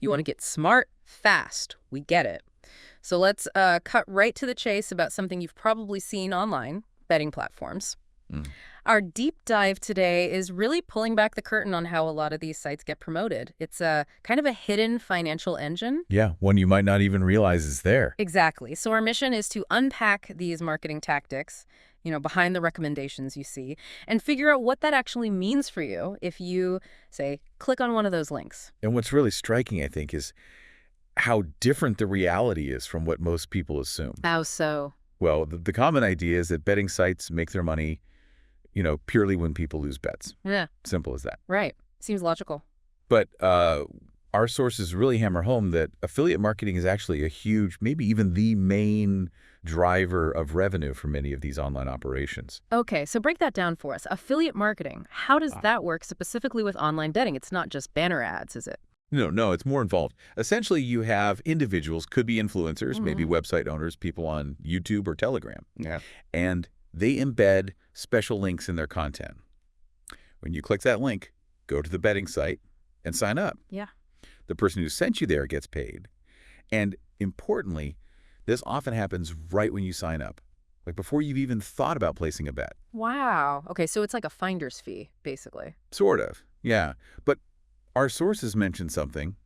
You want to get smart, fast. We get it. So let's cut right to the chase about something you've probably seen online, betting platforms. Mm. Our deep dive today is really pulling back the curtain on how a lot of these sites get promoted. It's a kind of a hidden financial engine. Yeah, one you might not even realize is there. Exactly. So our mission is to unpack these marketing tactics, behind the recommendations you see, and figure out what that actually means for you if you, say, click on one of those links. And what's really striking, I think, is how different the reality is from what most people assume. How so? Well, the common idea is that betting sites make their money, purely when people lose bets. Yeah. Simple as that. Right. Seems logical. But our sources really hammer home that affiliate marketing is actually a huge, maybe even the main driver of revenue for many of these online operations. Okay, so break that down for us. Affiliate marketing, how does that work specifically with online betting? It's not just banner ads, is it? No, it's more involved. Essentially, you have individuals, could be influencers, maybe website owners, people on YouTube or Telegram. Yeah. And they embed special links in their content. When you click that link, go to the betting site and sign up. Yeah. The person who sent you there gets paid. And importantly, this often happens right when you sign up, like before you've even thought about placing a bet. Wow. Okay, so it's like a finder's fee, basically. Sort of, yeah. But our sources mention something,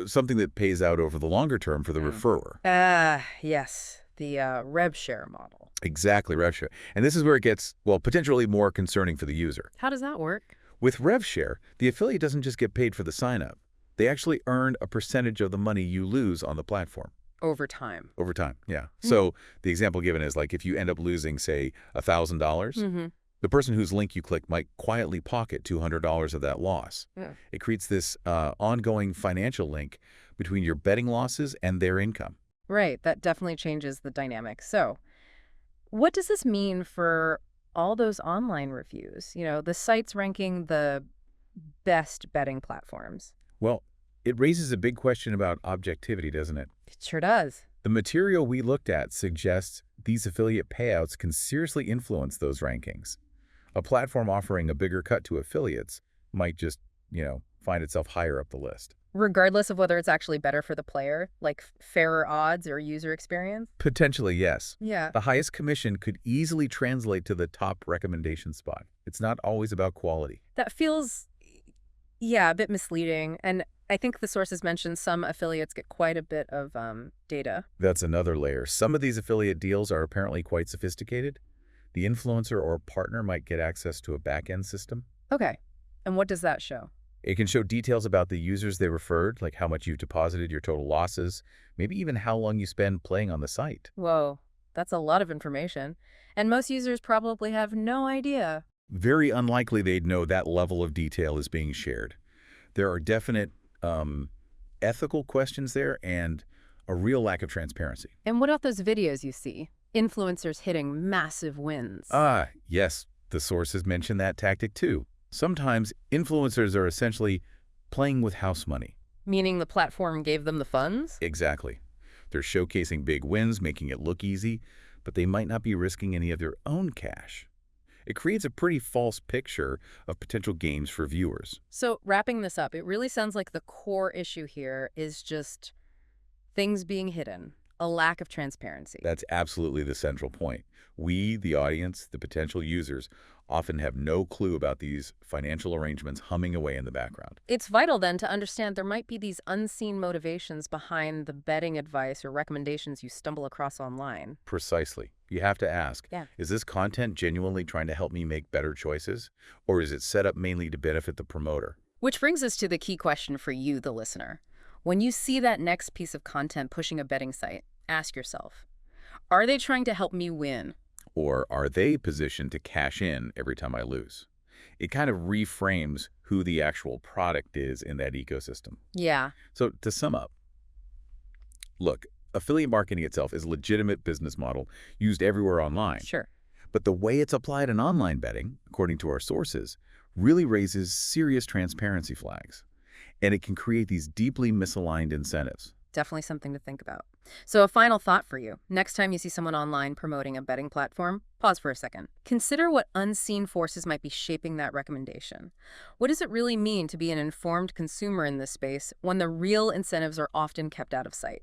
something that pays out over the longer term for the referrer. Yes, the Revshare model. Exactly, Revshare. And this is where it gets, potentially more concerning for the user. How does that work? With Revshare, the affiliate doesn't just get paid for the sign-up. They actually earn a percentage of the money you lose on the platform. Over time. Over time, yeah. So the example given is like if you end up losing, say, $1,000, the person whose link you click might quietly pocket $200 of that loss. Yeah. It creates this ongoing financial link between your betting losses and their income. Right, that definitely changes the dynamic. So what does this mean for all those online reviews? The sites ranking the best betting platforms. Well, it raises a big question about objectivity, doesn't it? It sure does. The material we looked at suggests these affiliate payouts can seriously influence those rankings. A platform offering a bigger cut to affiliates might just, find itself higher up the list. Regardless of whether it's actually better for the player, like fairer odds or user experience? Potentially, yes. Yeah. The highest commission could easily translate to the top recommendation spot. It's not always about quality. That feels, a bit misleading. And I think the sources mentioned some affiliates get quite a bit of data. That's another layer. Some of these affiliate deals are apparently quite sophisticated. The influencer or partner might get access to a back-end system. Okay. And what does that show? It can show details about the users they referred, like how much you've deposited, your total losses, maybe even how long you spend playing on the site. Whoa, that's a lot of information. And most users probably have no idea. Very unlikely they'd know that level of detail is being shared. There are definite ethical questions there and a real lack of transparency. And what about those videos you see? Influencers hitting massive wins. Yes, the sources mention that tactic too. Sometimes influencers are essentially playing with house money. Meaning the platform gave them the funds? Exactly. They're showcasing big wins, making it look easy, but they might not be risking any of their own cash. It creates a pretty false picture of potential gains for viewers. So wrapping this up, it really sounds like the core issue here is just things being hidden, a lack of transparency. That's absolutely the central point. We, the audience, the potential users, often have no clue about these financial arrangements humming away in the background. It's vital then to understand there might be these unseen motivations behind the betting advice or recommendations you stumble across online. Precisely. You have to ask, is this content genuinely trying to help me make better choices? Or is it set up mainly to benefit the promoter? Which brings us to the key question for you, the listener. When you see that next piece of content pushing a betting site, ask yourself, are they trying to help me win? Or are they positioned to cash in every time I lose? It kind of reframes who the actual product is in that ecosystem. Yeah. So to sum up, look, affiliate marketing itself is a legitimate business model used everywhere online. Sure. But the way it's applied in online betting, according to our sources, really raises serious transparency flags. And it can create these deeply misaligned incentives. Definitely something to think about. So, a final thought for you. Next time you see someone online promoting a betting platform, pause for a second. Consider what unseen forces might be shaping that recommendation. What does it really mean to be an informed consumer in this space when the real incentives are often kept out of sight?